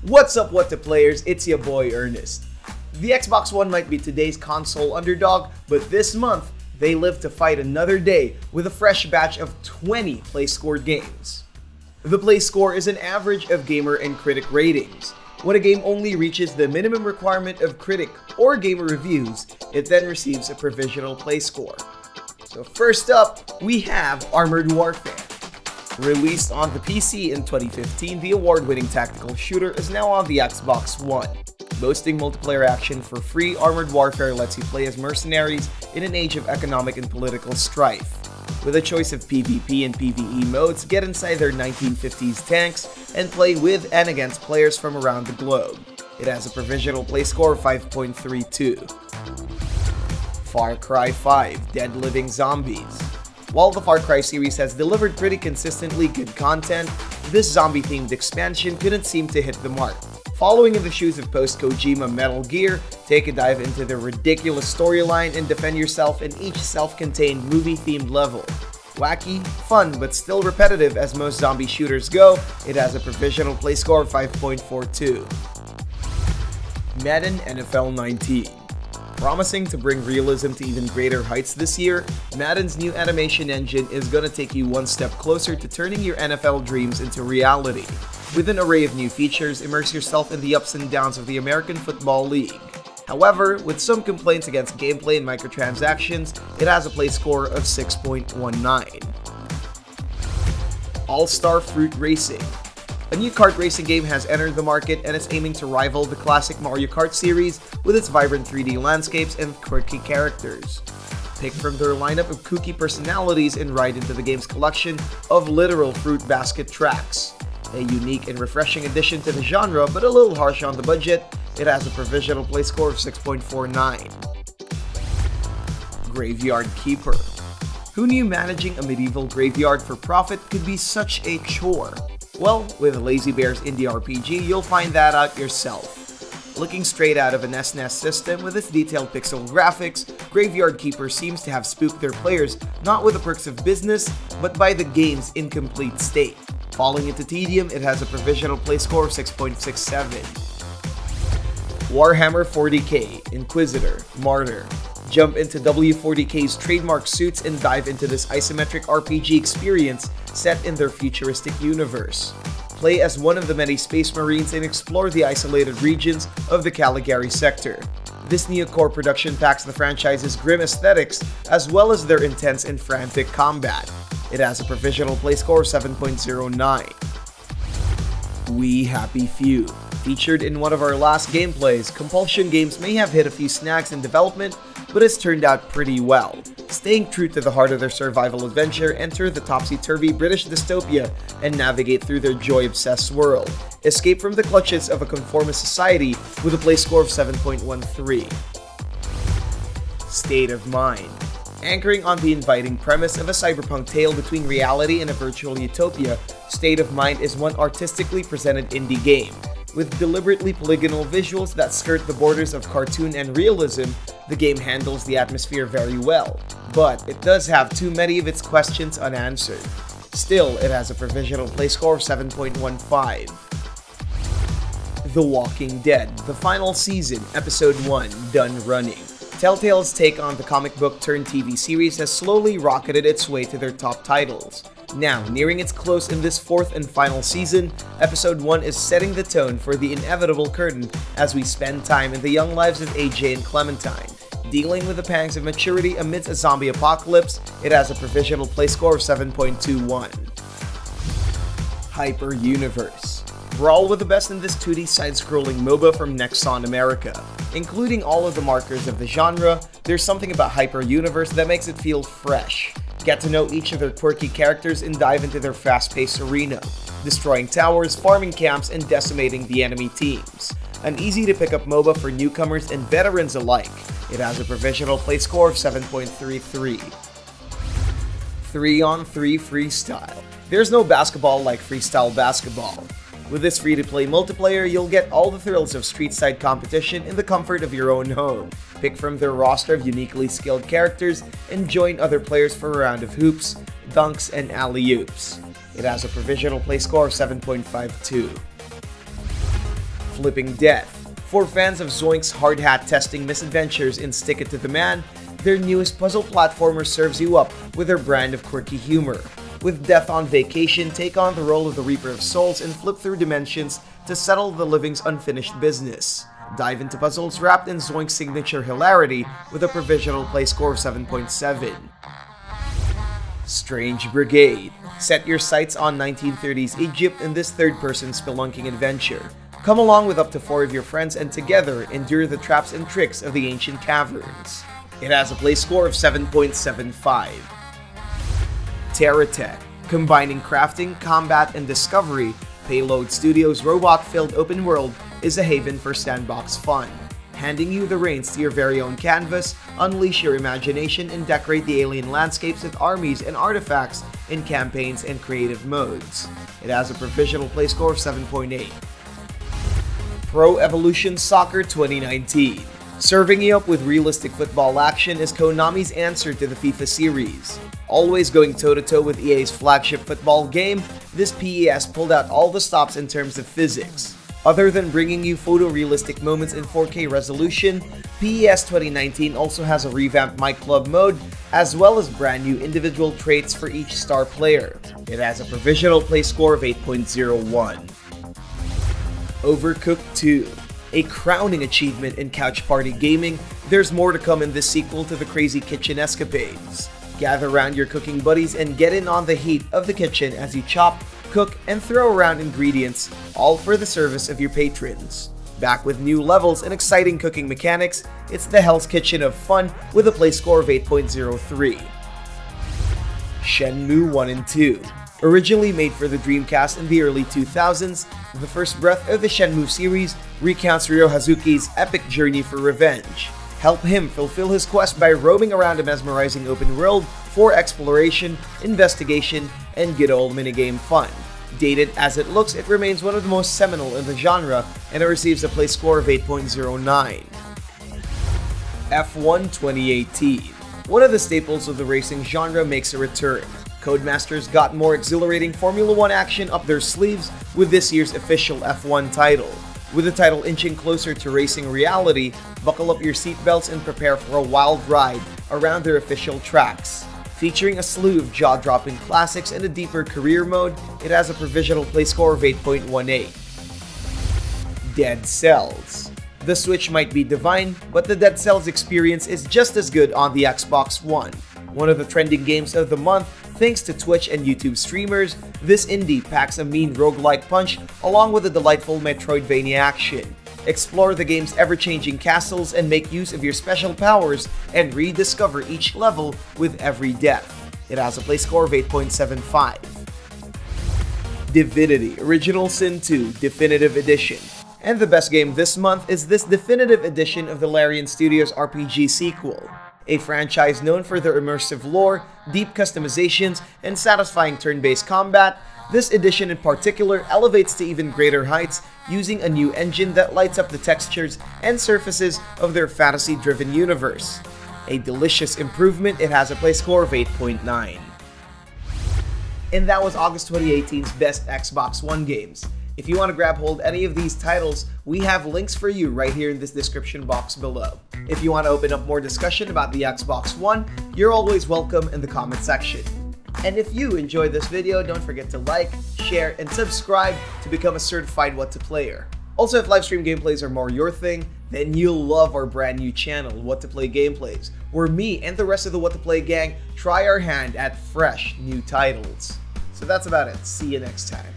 What's up, what the players? It's your boy Ernest. The Xbox One might be today's console underdog, but this month, they live to fight another day with a fresh batch of 20 Playscore games. The Playscore is an average of gamer and critic ratings. When a game only reaches the minimum requirement of critic or gamer reviews, it then receives a provisional Playscore. So first up, we have Armored Warfare. Released on the PC in 2015, the award-winning tactical shooter is now on the Xbox One. Boasting multiplayer action for free, Armored Warfare lets you play as mercenaries in an age of economic and political strife. With a choice of PvP and PvE modes, get inside their 1950s tanks and play with and against players from around the globe. It has a provisional Playscore of 5.32. Far Cry 5: Dead Living Zombies. While the Far Cry series has delivered pretty consistently good content, this zombie-themed expansion couldn't seem to hit the mark. Following in the shoes of post-Kojima Metal Gear, take a dive into the ridiculous storyline and defend yourself in each self-contained movie-themed level. Wacky, fun, but still repetitive as most zombie shooters go, it has a provisional Playscore of 5.42. Madden NFL 19. Promising to bring realism to even greater heights this year, Madden's new animation engine is gonna take you one step closer to turning your NFL dreams into reality. With an array of new features, immerse yourself in the ups and downs of the American Football League. However, with some complaints against gameplay and microtransactions, it has a Playscore of 6.19. All-Star Fruit Racing. A new kart racing game has entered the market and is aiming to rival the classic Mario Kart series with its vibrant 3D landscapes and quirky characters. Pick from their lineup of kooky personalities and ride into the game's collection of literal fruit basket tracks. A unique and refreshing addition to the genre, but a little harsh on the budget, it has a provisional Playscore of 6.49. Graveyard Keeper. Who knew managing a medieval graveyard for profit could be such a chore? Well, with Lazy Bear's indie RPG, you'll find that out yourself. Looking straight out of an SNES system with its detailed pixel graphics, Graveyard Keeper seems to have spooked their players not with the perks of business, but by the game's incomplete state. Falling into tedium, it has a provisional Playscore of 6.67. Warhammer 40k, Inquisitor, Martyr. Jump into W40k's trademark suits and dive into this isometric RPG experience set in their futuristic universe. Play as one of the many space marines and explore the isolated regions of the Caligari sector. This new core production packs the franchise's grim aesthetics as well as their intense and frantic combat. It has a provisional Playscore of 7.09. We Happy Few. Featured in one of our last gameplays, Compulsion Games may have hit a few snags in development, but it's turned out pretty well. Staying true to the heart of their survival adventure, enter the topsy-turvy British dystopia and navigate through their joy-obsessed world. Escape from the clutches of a conformist society with a Playscore of 7.13. State of Mind. Anchoring on the inviting premise of a cyberpunk tale between reality and a virtual utopia, State of Mind is one artistically presented indie game. With deliberately polygonal visuals that skirt the borders of cartoon and realism, the game handles the atmosphere very well, but it does have too many of its questions unanswered. Still, it has a provisional Playscore of 7.15. The Walking Dead, the final season, Episode 1, done running. Telltale's take on the comic book turned TV series has slowly rocketed its way to their top titles. Now, nearing its close in this fourth and final season, Episode 1 is setting the tone for the inevitable curtain as we spend time in the young lives of AJ and Clementine. Dealing with the pangs of maturity amidst a zombie apocalypse, it has a provisional Playscore of 7.21. Hyper Universe. Brawl with the best in this 2D side-scrolling MOBA from Nexon America. Including all of the markers of the genre, there's something about Hyper Universe that makes it feel fresh. Get to know each of their quirky characters and dive into their fast-paced arena, destroying towers, farming camps, and decimating the enemy teams. An easy-to-pick-up MOBA for newcomers and veterans alike. It has a provisional Playscore of 7.33. 3-on-3 FreeStyle. There's no basketball like FreeStyle basketball. With this free-to-play multiplayer, you'll get all the thrills of street-side competition in the comfort of your own home. Pick from their roster of uniquely skilled characters and join other players for a round of hoops, dunks, and alley-oops. It has a provisional play score of 7.52. Flipping Death. For fans of Zoink's hard hat testing misadventures in Stick It to the Man, their newest puzzle platformer serves you up with their brand of quirky humor. With Death on vacation, take on the role of the Reaper of Souls and flip through dimensions to settle the living's unfinished business. Dive into puzzles wrapped in Zoink's signature hilarity with a provisional play score of 7.7. Strange Brigade. Set your sights on 1930s Egypt in this third-person spelunking adventure. Come along with up to 4 of your friends and together endure the traps and tricks of the ancient caverns. It has a play score of 7.75. TerraTech. Combining crafting, combat, and discovery, Payload Studios' robot-filled open world is a haven for sandbox fun. Handing you the reins to your very own canvas, unleash your imagination and decorate the alien landscapes with armies and artifacts in campaigns and creative modes. It has a provisional play score of 7.8. Pro Evolution Soccer 2019. Serving you up with realistic football action is Konami's answer to the FIFA series. Always going toe-to-toe with EA's flagship football game, this PES pulled out all the stops in terms of physics. Other than bringing you photorealistic moments in 4K resolution, PES 2019 also has a revamped My Club mode, as well as brand new individual traits for each star player. It has a provisional play score of 8.01. Overcooked 2. A crowning achievement in couch party gaming, there's more to come in this sequel to the crazy kitchen escapades. Gather around your cooking buddies and get in on the heat of the kitchen as you chop, cook, and throw around ingredients, all for the service of your patrons. Back with new levels and exciting cooking mechanics, it's the Hell's Kitchen of fun with a play score of 8.03. Shenmue 1 and 2. Originally made for the Dreamcast in the early 2000s, the first breath of the Shenmue series recounts Ryo Hazuki's epic journey for revenge. Help him fulfill his quest by roaming around a mesmerizing open world for exploration, investigation, and good old minigame fun. Dated as it looks, it remains one of the most seminal in the genre, and it receives a play score of 8.09. F1 2018. One of the staples of the racing genre makes a return. Codemasters got more exhilarating Formula 1 action up their sleeves with this year's official F1 title. With the title inching closer to racing reality, buckle up your seatbelts and prepare for a wild ride around their official tracks. Featuring a slew of jaw-dropping classics and a deeper career mode, it has a provisional play score of 8.18. Dead Cells. The Switch might be divine, but the Dead Cells experience is just as good on the Xbox One. One of the trending games of the month, thanks to Twitch and YouTube streamers, this indie packs a mean roguelike punch along with a delightful Metroidvania action. Explore the game's ever-changing castles and make use of your special powers and rediscover each level with every death. It has a play score of 8.75. Divinity Original Sin 2 Definitive Edition. And the best game this month is this definitive edition of the Larian Studios RPG sequel. A franchise known for their immersive lore, deep customizations, and satisfying turn-based combat, this edition in particular elevates to even greater heights using a new engine that lights up the textures and surfaces of their fantasy-driven universe. A delicious improvement, it has a play score of 8.9. And that was August 2018's best Xbox One games. If you want to grab hold any of these titles, we have links for you right here in this description box below. If you want to open up more discussion about the Xbox One, you're always welcome in the comment section. And if you enjoyed this video, don't forget to like, share, and subscribe to become a certified What To Player. Also, if livestream gameplays are more your thing, then you'll love our brand new channel, What To Play Gameplays, where me and the rest of the What To Play gang try our hand at fresh new titles. So that's about it. See you next time.